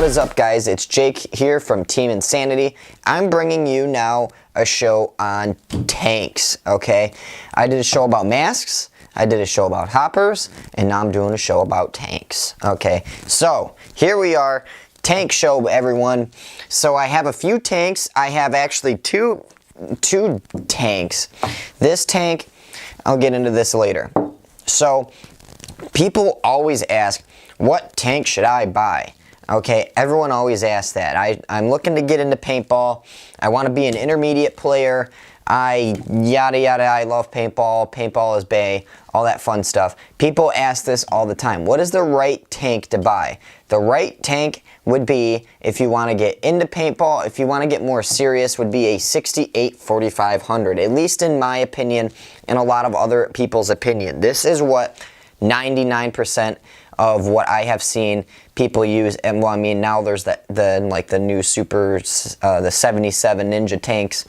is up, guys? It's Jake here from Team Insanity. I'm bringing you now a show on tanks, okay? I did a show about masks, I did a show about hoppers, and now I'm doing a show about tanks, okay? So, here we are, tank show, everyone. So I have a few tanks. I have actually two tanks. This tank, I'll get into this later. So, people always ask, what tank should I buy? Okay, everyone always asks that. I'm looking to get into paintball. I want to be an intermediate player. Yada yada, I love paintball. Paintball is bae, all that fun stuff. People ask this all the time. What is the right tank to buy? The right tank would be, if you want to get into paintball, if you want to get more serious, would be a 68-4500. At least in my opinion, and a lot of other people's opinion. This is what 99% of what I have seen people use. And well, I mean, now there's the new super, the 77 Ninja tanks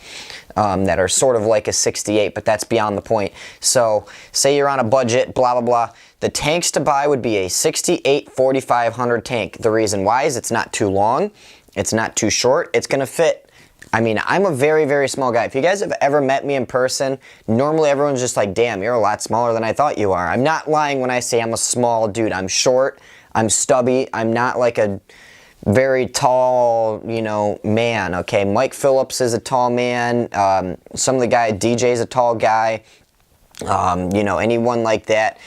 that are sort of like a 68, but that's beyond the point. So say you're on a budget, blah blah blah. The tanks to buy would be a 68-4500 tank. The reason why is it's not too long, it's not too short, it's gonna fit. I mean, I'm a very, very small guy. If you guys have ever met me in person, normally everyone's just like, damn, you're a lot smaller than I thought you are. I'm not lying when I say I'm a small dude. I'm short, I'm stubby, I'm not like a very tall, you know, man, okay? Mike Phillips is a tall man. Some of the guy, DJ's a tall guy. You know, anyone like that.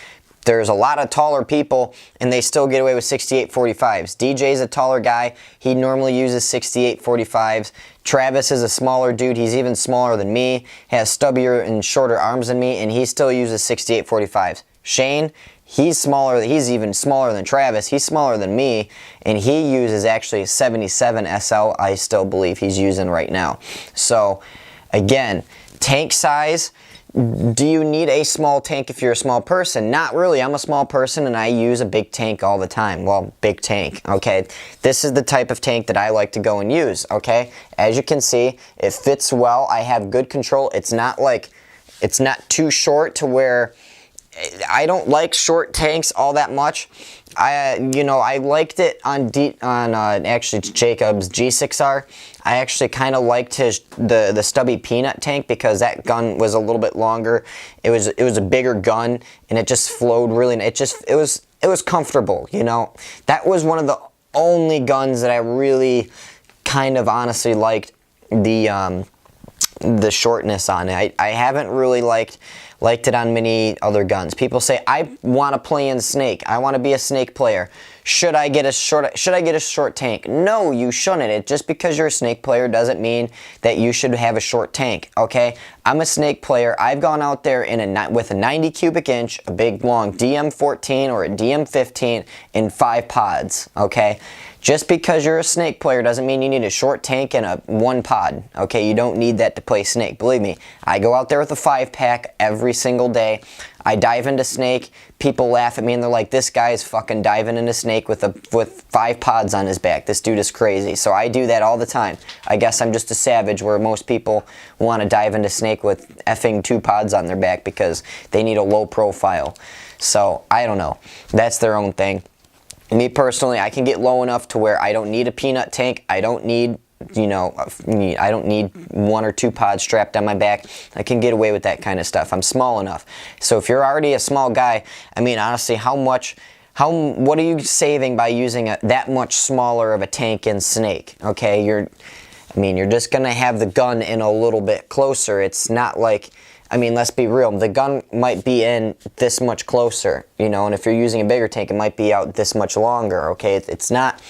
There's a lot of taller people, and they still get away with 68-45s. DJ's a taller guy. He normally uses 68-45s. Travis is a smaller dude. He's even smaller than me. Has stubbier and shorter arms than me, and he still uses 68-45s. Shane, he's smaller. He's even smaller than Travis. He's smaller than me, and he uses actually a 77 SL, I still believe he's using right now. So, again, tank size. Do you need a small tank if you're a small person? Not really. I'm a small person and I use a big tank all the time. Well, big tank, okay? This is the type of tank that I like to go and use, okay? As you can see, it fits well. I have good control. It's not too short to where I don't like short tanks all that much. You know, I liked it on actually Jacob's G6R. I actually kind of liked the stubby peanut tank because that gun was a little bit longer. It was a bigger gun and it just flowed really. It was comfortable. You know, that was one of the only guns that I really kind of honestly liked the shortness on it. I haven't really liked it on many other guns. People say, I want to play in Snake. I want to be a Snake player. Should I get a short tank? No, you shouldn't. Just because you're a Snake player doesn't mean that you should have a short tank, okay? I'm a Snake player. I've gone out there with a 90 cubic inch, a big long DM14 or a DM15 in 5 pods, okay? Just because you're a Snake player doesn't mean you need a short tank and a 1 pod, okay? You don't need that to play Snake. Believe me, I go out there with a 5-pack every single day. I dive into Snake. People laugh at me and they're like, this guy is fucking diving into Snake with 5 pods on his back. This dude is crazy. So I do that all the time. I guess I'm just a savage where most people want to dive into Snake with effing 2 pods on their back because they need a low profile. So I don't know. That's their own thing. Me personally, I can get low enough to where I don't need a peanut tank. I don't need, you know, I don't need 1 or 2 pods strapped on my back. I can get away with that kind of stuff. I'm small enough. So if you're already a small guy, I mean, honestly, what are you saving by using that much smaller of a tank in Snake? Okay, you're just gonna have the gun in a little bit closer. It's not like, I mean, let's be real. The gun might be in this much closer, you know, and if you're using a bigger tank, it might be out this much longer, okay? It's not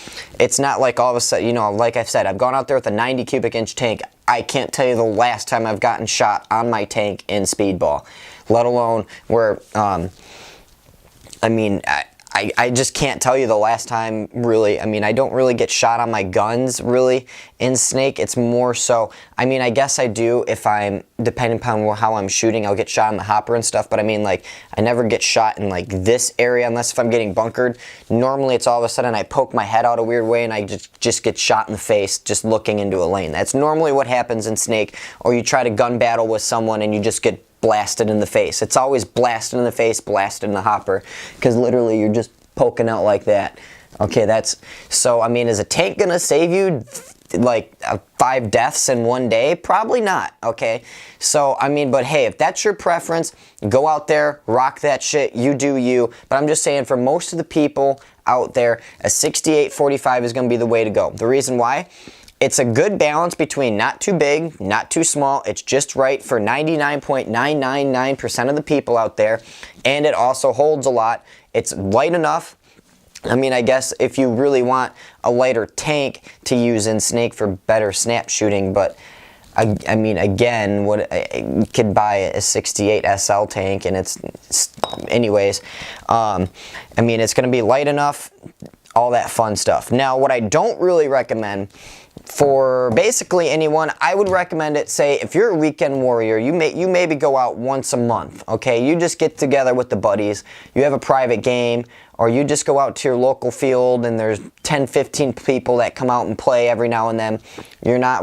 like all of a sudden, you know, like I've said, I've gone out there with a 90 cubic inch tank. I can't tell you the last time I've gotten shot on my tank in Speedball, let alone where, I mean, I just can't tell you the last time, really. I mean, I don't really get shot on my guns, really, in Snake. It's more so, I mean, I guess I do if I'm, depending upon how I'm shooting, I'll get shot in the hopper and stuff, but I mean, like, I never get shot in, like, this area unless if I'm getting bunkered. Normally, it's all of a sudden I poke my head out a weird way and I just get shot in the face just looking into a lane. That's normally what happens in Snake, or you try to gun battle with someone and you just get blasted in the face. It's always blasted in the face, blasted in the hopper, because literally you're just poking out like that. Okay, so I mean, is a tank gonna save you like 5 deaths in one day? Probably not, okay? So, I mean, but hey, if that's your preference, go out there, rock that shit, you do you. But I'm just saying, for most of the people out there, a 68-45 is gonna be the way to go. The reason why? It's a good balance between not too big, not too small. It's just right for 99.999% of the people out there. And it also holds a lot. It's light enough. I mean, I guess if you really want a lighter tank to use in Snake for better snap shooting, but I mean, again, you could buy a 68 SL tank, and anyways, I mean, it's going to be light enough, all that fun stuff. Now, what I don't really recommend for basically anyone, I would recommend it, say, if you're a weekend warrior, you maybe go out once a month, okay? You just get together with the buddies, you have a private game, or you just go out to your local field and there's 10, 15 people that come out and play every now and then. You're not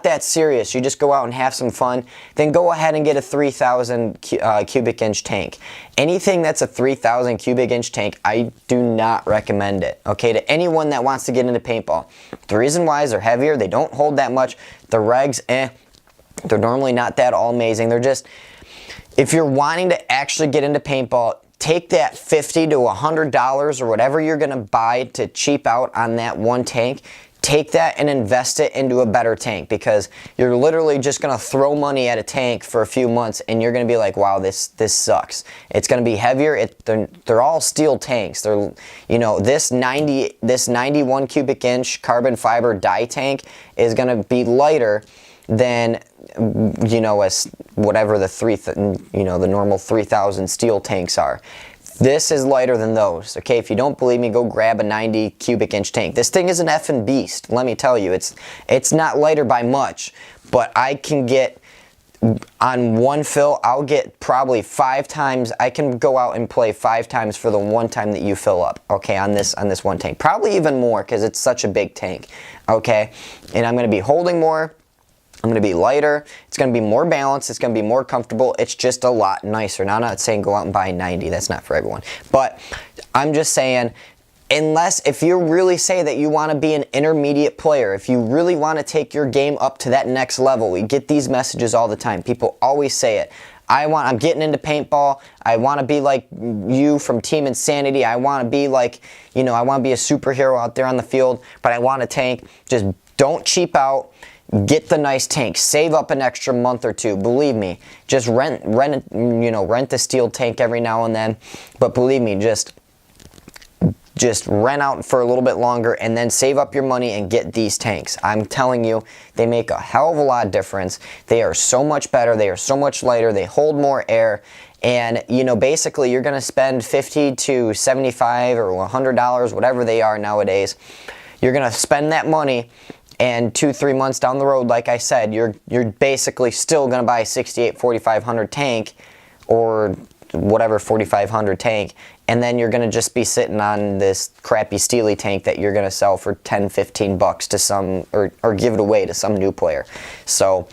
that serious. You just go out and have some fun. Then go ahead and get a 3,000 cubic inch tank. Anything that's a 3,000 cubic inch tank, I do not recommend it, okay, to anyone that wants to get into paintball. The reason why is they're heavier, they don't hold that much. The regs, they're normally not that all amazing. They're just, if you're wanting to actually get into paintball, take that $50 to $100 or whatever you're going to buy to cheap out on that one tank. Take that and invest it into a better tank, because you're literally just going to throw money at a tank for a few months and you're going to be like, wow, this sucks. It's going to be heavier. They're all steel tanks. They're, you know, this 91 cubic inch carbon fiber die tank is going to be lighter than, you know, as whatever the normal 3,000 steel tanks are. This is lighter than those, okay? If you don't believe me, go grab a 90 cubic inch tank. This thing is an effing beast, let me tell you. It's not lighter by much, but I can get, on one fill, I'll get probably 5 times. I can go out and play 5 times for the one time that you fill up, okay, on this one tank. Probably even more, because it's such a big tank, okay? And I'm going to be holding more. I'm going to be lighter, it's going to be more balanced, it's going to be more comfortable, it's just a lot nicer. Now, I'm not saying go out and buy a 90, that's not for everyone. But I'm just saying, if you really say that you want to be an intermediate player, if you really want to take your game up to that next level, we get these messages all the time. People always say it. I'm getting into paintball, I want to be like you from Team Insanity, I want to be like, you know, I want to be a superhero out there on the field, but I want a tank. Just don't cheap out. Get the nice tank. Save up an extra month or two. Believe me, just rent the steel tank every now and then. But believe me, just rent out for a little bit longer and then save up your money and get these tanks. I'm telling you, they make a hell of a lot of difference. They are so much better. They are so much lighter. They hold more air. And, you know, basically you're going to spend $50 to $75 or $100, whatever they are nowadays. You're going to spend that money, and 2-3 months down the road, like I said, you're basically still going to buy a 68-4500 tank, or whatever 4500 tank, and then you're going to just be sitting on this crappy steely tank that you're going to sell for 10-15 bucks to some, or give it away to some new player. So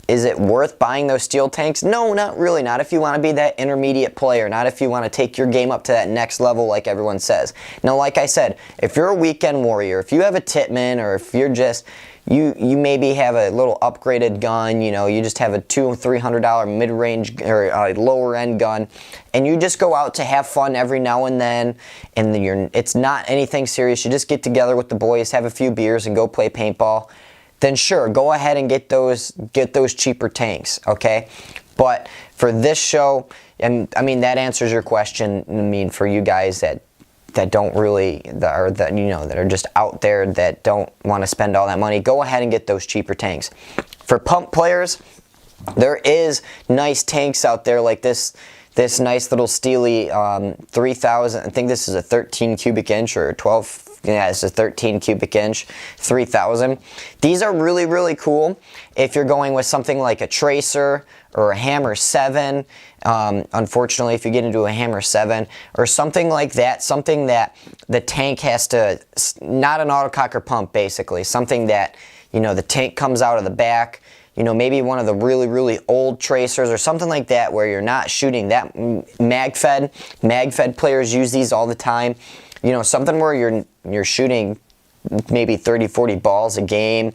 is it worth buying those steel tanks? No, not really. Not if you want to be that intermediate player. Not if you want to take your game up to that next level like everyone says. Now, like I said, if you're a weekend warrior, if you have a Titman, or if you're just, you maybe have a little upgraded gun, you know, you just have a $200-300 mid-range or lower end gun, and you just go out to have fun every now and then, and it's not anything serious, you just get together with the boys, have a few beers, and go play paintball, then sure, go ahead and get those cheaper tanks, okay? But for this show, and I mean, that answers your question. I mean, for you guys that don't really, that are just out there, that don't want to spend all that money, go ahead and get those cheaper tanks. For pump players, there is nice tanks out there like this nice little Steely 3000. I think this is a 13 cubic inch or 12. Yeah, it's a 13 cubic inch, 3000. These are really, really cool if you're going with something like a Tracer or a Hammer 7. Unfortunately, if you get into a Hammer 7 or something like that, something that the tank has to, not an autococker pump basically, something that, you know, the tank comes out of the back, you know, maybe one of the really, really old Tracers or something like that, where you're not shooting that magfed. Magfed players use these all the time. you know, something where you're shooting maybe 30, 40 balls a game,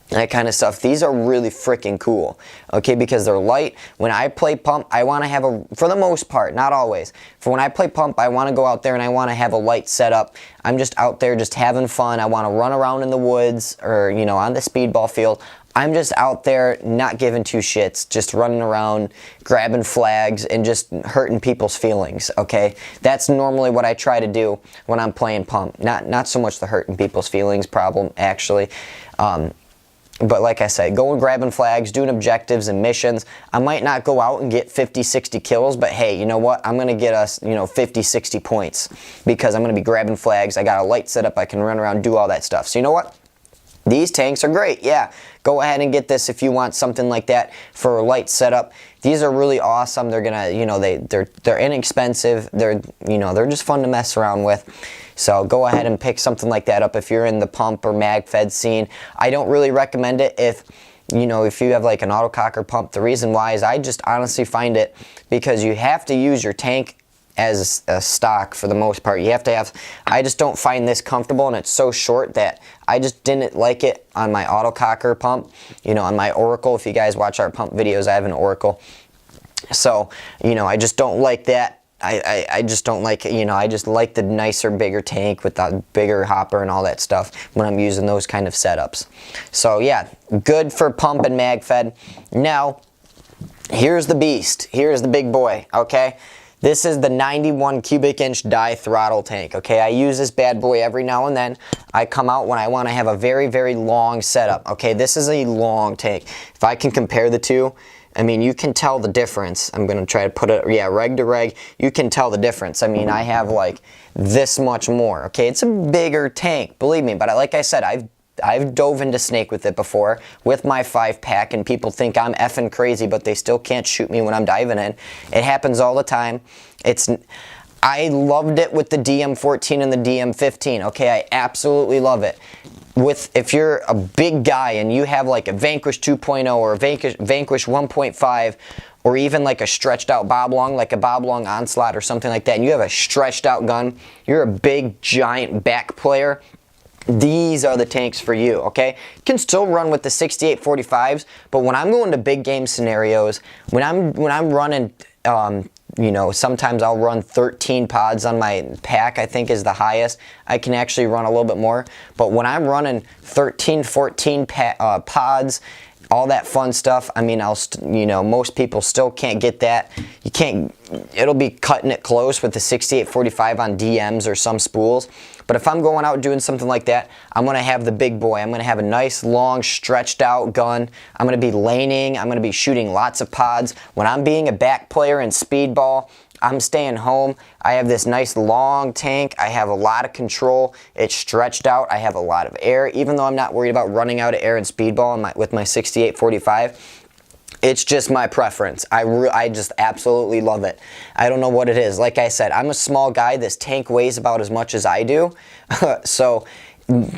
that kind of stuff. These are really freaking cool, okay, because they're light. When I play pump, I want to have for the most part, not always, for when I play pump, I want to go out there and I want to have a light setup. I'm just out there just having fun. I want to run around in the woods or, you know, on the speedball field. I'm just out there not giving two shits, just running around, grabbing flags, and just hurting people's feelings, okay? That's normally what I try to do when I'm playing pump. Not so much the hurting people's feelings problem, actually. But like I said, going grabbing flags, doing objectives and missions. I might not go out and get 50, 60 kills, but hey, you know what? I'm going to get us, you know, 50, 60 points because I'm going to be grabbing flags. I got a light setup. I can run around, do all that stuff. So you know what? These tanks are great. Yeah, go ahead and get this if you want something like that for a light setup. These are really awesome. They're gonna, you know, they're inexpensive. They're, you know, they're just fun to mess around with. So go ahead and pick something like that up if you're in the pump or magfed scene. I don't really recommend it if, you know, if you have like an autococker pump. The reason why is I just honestly find it because you have to use your tank as a stock for the most part. You have to have, I just don't find this comfortable, and it's so short that I just didn't like it on my autococker pump. You know, on my Oracle, if you guys watch our pump videos, I have an Oracle. So, you know, I just don't like that. I just don't like it, you know, I just like the nicer, bigger tank with the bigger hopper and all that stuff when I'm using those kind of setups. So yeah, good for pump and magfed. Now, here's the beast. Here's the big boy, okay? This is the 91 cubic inch die throttle tank, okay? I use this bad boy every now and then. I come out when I want to have a very, very long setup, okay? This is a long tank. If I can compare the two, I mean, you can tell the difference. I'm going to try to put it, yeah, reg to reg. You can tell the difference. I mean, I have like this much more, okay? It's a bigger tank, believe me. But like I said, I've dove into snake with it before with my 5-pack, and people think I'm effing crazy, but they still can't shoot me when I'm diving in. It happens all the time. I loved it with the DM14 and the DM15, okay? I absolutely love it. If you're a big guy and you have like a Vanquish 2.0 or a Vanquish 1.5 or even like a stretched out bob long, like a bob long onslaught or something like that, and you have a stretched out gun, you're a big giant back player, these are the tanks for you, okay? You can still run with the 6845s, but when I'm going to big game scenarios, when I'm running, you know, sometimes I'll run 13 pods on my pack, I think is the highest. I can actually run a little bit more, but when I'm running 13, 14 pods, all that fun stuff, I mean, you know, most people still can't get that. You can't, it'll be cutting it close with the 6845 on DMs or some spools. But if I'm going out doing something like that, I'm going to have the big boy. I'm going to have a nice, long, stretched out gun. I'm going to be laning. I'm going to be shooting lots of pods. When I'm being a back player in speedball, I'm staying home. I have this nice long tank. I have a lot of control. It's stretched out. I have a lot of air. Even though I'm not worried about running out of air in speedball with my 6845, it's just my preference. I just absolutely love it. I don't know what it is. Like I said, I'm a small guy. This tank weighs about as much as I do. So,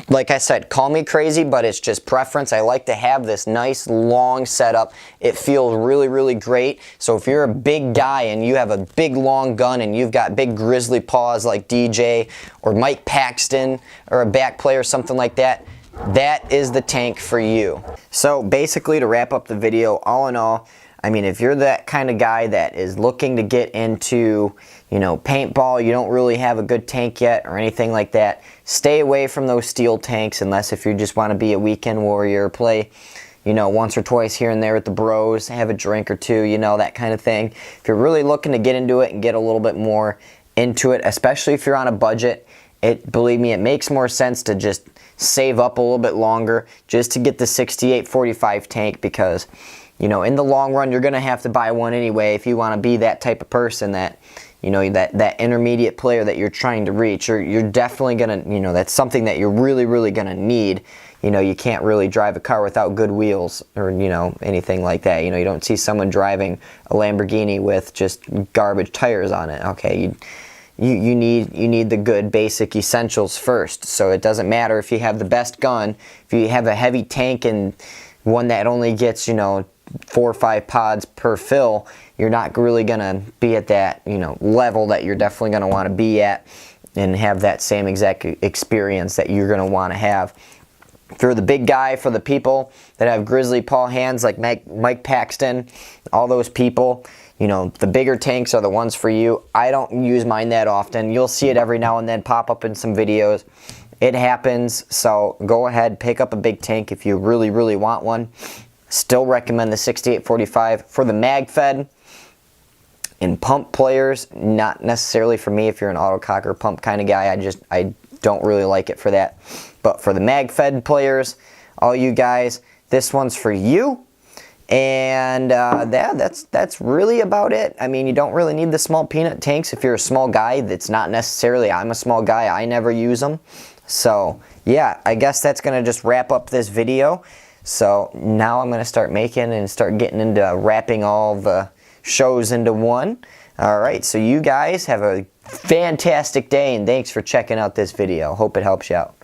like I said, call me crazy, but it's just preference. I like to have this nice long setup. It feels really, really great. So if you're a big guy and you have a big long gun and you've got big grizzly paws like DJ or Mike Paxton or a back player or something like that, that is the tank for you. So basically, to wrap up the video, all in all, I mean, if you're that kind of guy that is looking to get into, you know, paintball, you don't really have a good tank yet or anything like that, stay away from those steel tanks unless if you just want to be a weekend warrior, play, you know, once or twice here and there with the bros, have a drink or two, you know, that kind of thing. If you're really looking to get into it and get a little bit more into it, especially if you're on a budget, believe me, it makes more sense to just save up a little bit longer just to get the 6845 tank, because, you know, in the long run, you're going to have to buy one anyway if you want to be that type of person that, you know, that intermediate player that you're trying to reach. You're definitely going to, you know, that's something that you're really, really going to need. You know, you can't really drive a car without good wheels or, you know, anything like that. You know, you don't see someone driving a Lamborghini with just garbage tires on it. Okay, you need the good basic essentials first. So it doesn't matter if you have the best gun, if you have a heavy tank and one that only gets, you know, 4 or 5 pods per fill, you're not really gonna be at that, you know, level that you're definitely gonna want to be at. and have that same exact experience that you're going to want to have. If you're the big guy, for the people that have grizzly paw hands like Mike Paxton, all those people, you know, the bigger tanks are the ones for you. I don't use mine that often. You'll see it every now and then pop up in some videos. It happens, so go ahead, pick up a big tank if you really, really want one. Still recommend the 6845 for the magfed. And pump players, not necessarily for me if you're an autococker pump kind of guy. I don't really like it for that. But for the magfed players, all you guys, this one's for you. And that's really about it. I mean, you don't really need the small peanut tanks if you're a small guy. That's not necessarily, I'm a small guy, I never use them. So yeah, I guess that's gonna just wrap up this video. So now I'm gonna start making and start getting into wrapping all the shows into one. Alright, so you guys have a fantastic day, and thanks for checking out this video. Hope it helps you out.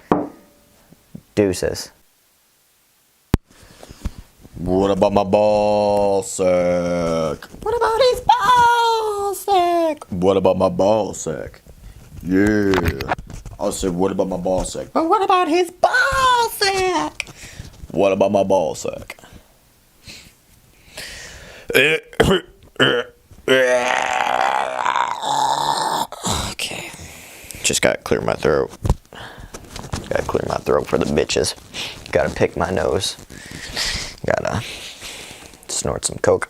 Deuces. What about my ball sack? What about his ball sack? What about my ball sack? Yeah. I said, what about my ball sack? But what about his ball sack? What about my ball sack? Okay. Just gotta clear my throat. Gotta clear my throat for the bitches. Gotta pick my nose. Gotta snort some coke.